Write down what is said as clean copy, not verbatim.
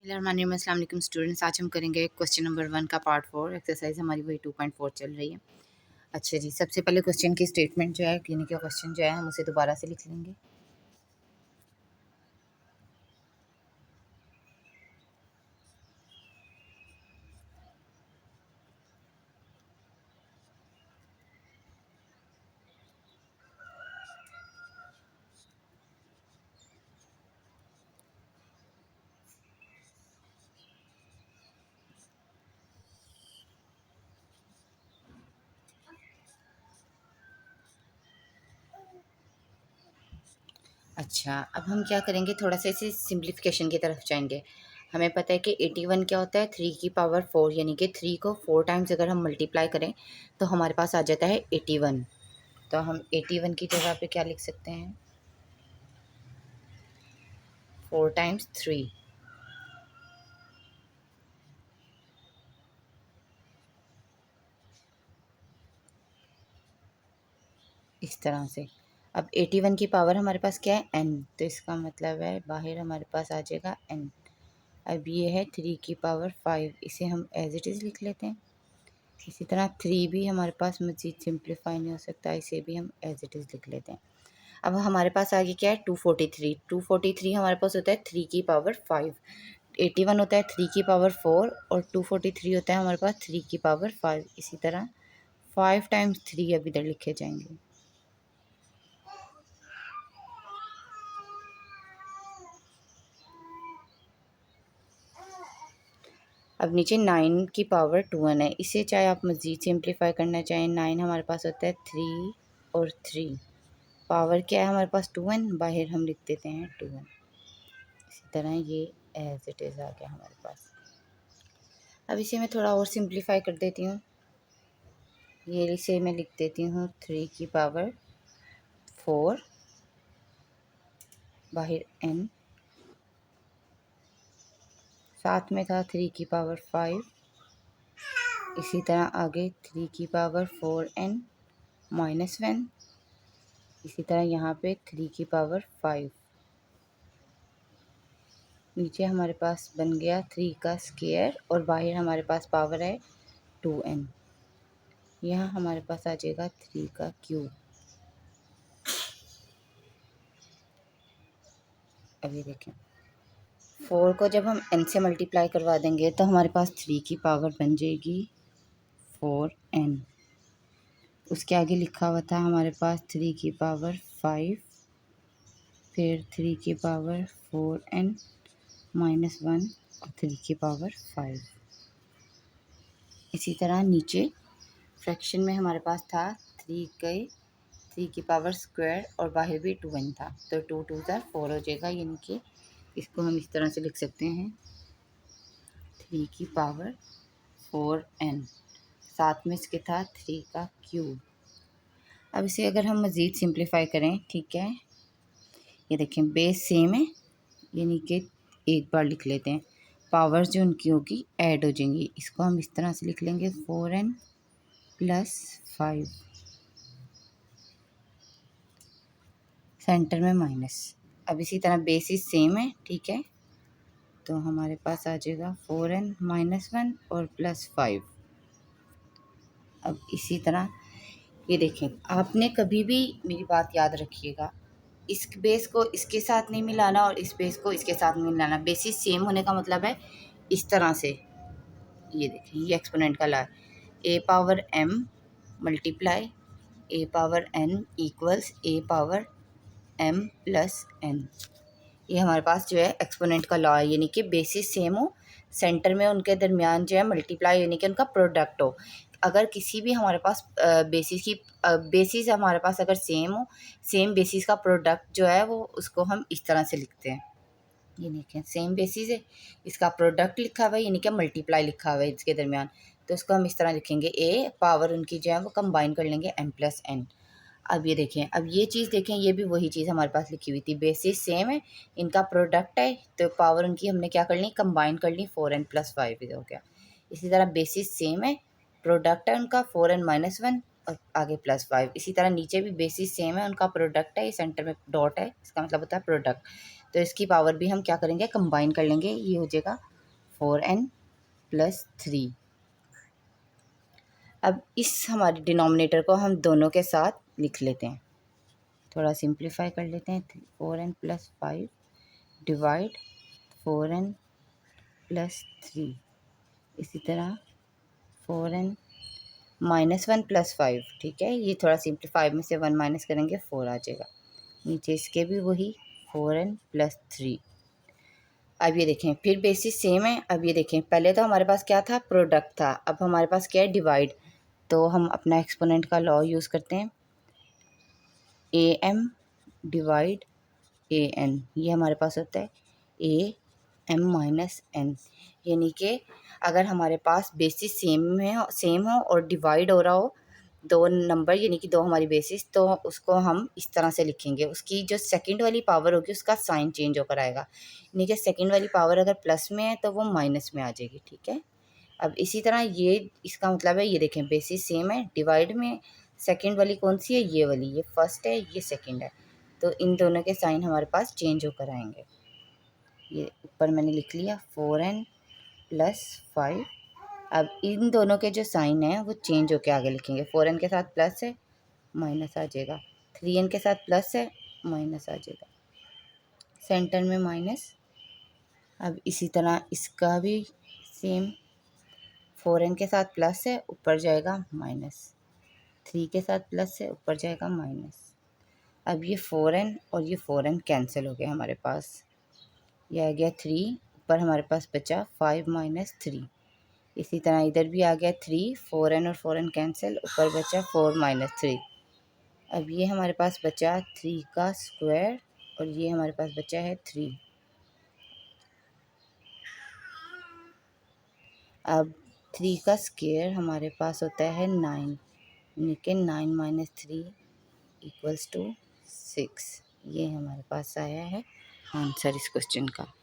अस्सलाम वालेकुम स्टूडेंट्स। आज हम करेंगे क्वेश्चन नंबर 1 का पार्ट 4। एक्सरसाइज हमारी वही 2.4 चल रही है। अच्छा जी, सबसे पहले क्वेश्चन की स्टेटमेंट जो है, यानी कि क्वेश्चन जो है हम उसे दोबारा से लिख लेंगे। अच्छा, अब हम क्या करेंगे, थोड़ा सा इसे सिंप्लीफिकेशन की तरफ जाएंगे। हमें पता है कि 81 क्या होता है, 3 की पावर 4, यानी कि 3 को 4 टाइम्स अगर हम मल्टीप्लाई करें तो हमारे पास आ जाता है 81। तो हम 81 की जगह पे क्या लिख सकते हैं, 4 टाइम्स 3। इस तरह से। अब 81 की पावर हमारे पास क्या है, n, तो इसका मतलब है बाहर हमारे पास आ जाएगा n। अब ये है 3 की पावर 5, इसे हम एज इट इज़ लिख लेते हैं। इसी तरह 3 भी हमारे पास मज़ीद सिंप्लीफाई नहीं हो सकता, इसे भी हम एज इट इज़ लिख लेते हैं। अब हमारे पास आगे क्या है, 243। 243 हमारे पास होता है 3 की पावर 5। 81 होता है 3 की पावर 4 और 243 होता है हमारे पास 3 की पावर 5। इसी तरह 5 टाइम्स 3 अब इधर लिखे जाएंगे। अब नीचे 9 की पावर 2n है, इसे चाहे आप मज़ीद सिंप्लीफाई करना चाहें। 9 हमारे पास होता है 3 और 3, पावर क्या है हमारे पास 2n, बाहर हम लिख देते हैं 2n। इसी तरह ये एज इट इज़ आ गया हमारे पास। अब इसे मैं थोड़ा और सिंप्लीफाई कर देती हूँ। ये इसे मैं लिख देती हूँ 3 की पावर 4, बाहर n, साथ में था 3 की पावर 5, इसी तरह आगे 3 की पावर 4n -1, इसी तरह यहाँ पे 3 की पावर 5। नीचे हमारे पास बन गया 3 का स्क्वायर और बाहर हमारे पास पावर है 2n। यहाँ हमारे पास आ जाएगा 3 का क्यूब। अभी देखें, 4 को जब हम n से मल्टीप्लाई करवा देंगे तो हमारे पास 3 की पावर बन जाएगी 4n। उसके आगे लिखा हुआ था हमारे पास 3 की पावर 5, फिर 3 की पावर 4n -1 और 3 की पावर 5। इसी तरह नीचे फ्रैक्शन में हमारे पास था 3 की पावर स्क्वायर और बाहर भी 2n था, तो 2 2 ज़ा 4 हो जाएगा, यानी कि इसको हम इस तरह से लिख सकते हैं 3 की पावर 4n, साथ में इसके था 3 का क्यूब। अब इसे अगर हम मज़ीद सिंप्लीफाई करें, ठीक है, ये देखें बेस सेम है, यानी कि एक बार लिख लेते हैं, पावर जो उनकी होगी ऐड हो जाएंगी। इसको हम इस तरह से लिख लेंगे 4n + 5, सेंटर में माइनस। अब इसी तरह बेसिस सेम है, ठीक है, तो हमारे पास आ जाएगा 4n -1 और +5। अब इसी तरह ये देखें, आपने कभी भी मेरी बात याद रखिएगा, इस बेस को इसके साथ नहीं मिलाना और इस बेस को इसके साथ नहीं मिलाना। बेसिस सेम होने का मतलब है इस तरह से, ये देखें, ये एक्सपोनेंट का ला, a power m multiply a power n equals a power m + n। ये हमारे पास जो है एक्सपोनेंट का लॉ है, यानी कि बेसिस सेम हो, सेंटर में उनके दरमियान जो है मल्टीप्लाई, यानी कि उनका प्रोडक्ट हो। अगर किसी भी हमारे पास बेसिस हमारे पास अगर सेम हो, सेम बेसिस का प्रोडक्ट जो है वो, उसको हम इस तरह से लिखते हैं। ये देखें, सेम बेसिस है, इसका प्रोडक्ट लिखा हुआ है, यानी कि मल्टीप्लाई लिखा हुआ है इसके दरमियान, तो इसको हम इस तरह लिखेंगे, ए पावर उनकी जो है वो कंबाइन कर लेंगे m + n। अब ये देखें, अब ये चीज़ देखें, ये भी वही चीज़ हमारे पास लिखी हुई थी, बेसिस सेम है, इनका प्रोडक्ट है, तो पावर उनकी हमने क्या कर ली, कंबाइन कर ली, 4n + 5 हो गया। इसी तरह बेसिस सेम है, प्रोडक्ट है उनका 4n -1 और आगे +5। इसी तरह नीचे भी बेसिस सेम है, उनका प्रोडक्ट है, ये सेंटर में डॉट है, इसका मतलब होता है प्रोडक्ट, तो इसकी पावर भी हम क्या करेंगे, कंबाइन कर लेंगे, ये हो जाएगा 4n+3। अब इस हमारे डिनोमिनेटर को हम दोनों के साथ लिख लेते हैं, थोड़ा सिंप्लीफाई कर लेते हैं। 4n+5 डिवाइड 4n+3, इसी तरह 4n-1+5, ठीक है। ये थोड़ा सिंप्लीफाई में से 1 माइनस करेंगे 4 आ जाएगा। नीचे इसके भी वही 4n+3। अब ये देखें फिर बेसिस सेम है। अब ये देखें पहले तो हमारे पास क्या था, प्रोडक्ट था, अब हमारे पास क्या है, डिवाइड। तो हम अपना एक्सपोनेंट का लॉ यूज़ करते हैं, am डिवाइड an। ये हमारे पास होता है am-n, यानी कि अगर हमारे पास बेसिस सेम हो और डिवाइड हो रहा हो दो नंबर, यानी कि दो हमारी बेसिस, तो उसको हम इस तरह से लिखेंगे। उसकी जो सेकंड वाली पावर होगी उसका साइन चेंज होकर आएगा, यानी कि सेकंड वाली पावर अगर प्लस में है तो वो माइनस में आ जाएगी, ठीक है। अब इसी तरह ये इसका मतलब है, ये देखें बेसिस सेम है, डिवाइड में सेकंड वाली कौन सी है, ये वाली, ये फर्स्ट है ये सेकंड है, तो इन दोनों के साइन हमारे पास चेंज होकर आएंगे। ये ऊपर मैंने लिख लिया 4n+5। अब इन दोनों के जो साइन हैं वो चेंज होकर आगे लिखेंगे। 4n के साथ प्लस है, माइनस आ जाएगा, 3n के साथ प्लस है, माइनस आ जाएगा, सेंटर में माइनस। अब इसी तरह इसका भी सेम, 4n के साथ प्लस है, ऊपर जाएगा माइनस, 3 के साथ प्लस है, ऊपर जाएगा माइनस। अब ये 4n और ये 4n कैंसिल हो गया हमारे पास, ये आ गया 3, ऊपर हमारे पास बचा 5 - 3। इसी तरह इधर भी आ गया 3, 4n और 4n कैंसिल, ऊपर बचा 4 - 3। अब ये हमारे पास बचा 3 का स्क्वायर और ये हमारे पास बचा है 3। अब 3 का स्क्वायर हमारे पास होता है 9, यानी कि 9 - 3 = 6। ये हमारे पास आया है आंसर इस क्वेश्चन का।